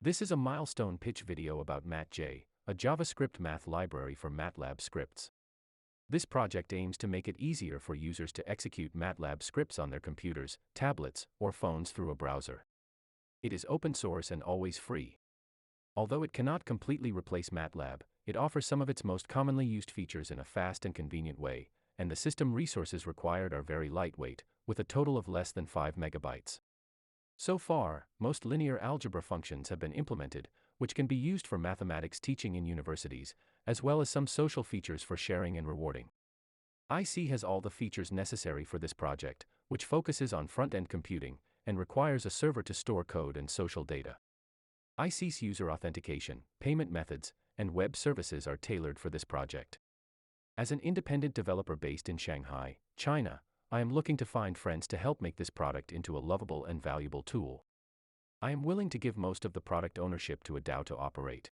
This is a milestone pitch video about MatJ, a JavaScript math library for Matlab scripts. This project aims to make it easier for users to execute Matlab scripts on their computers, tablets, or phones through a browser. It is open source and always free. Although it cannot completely replace Matlab, it offers some of its most commonly used features in a fast and convenient way, and the system resources required are very lightweight, with a total of less than 5 megabytes. So far, most linear algebra functions have been implemented, which can be used for mathematics teaching in universities, as well as some social features for sharing and rewarding. IC has all the features necessary for this project, which focuses on front-end computing, and requires a server to store code and social data. IC's user authentication, payment methods, and web services are tailored for this project. As an independent developer based in Shanghai, China, I am looking to find friends to help make this product into a lovable and valuable tool. I am willing to give most of the product ownership to a DAO to operate.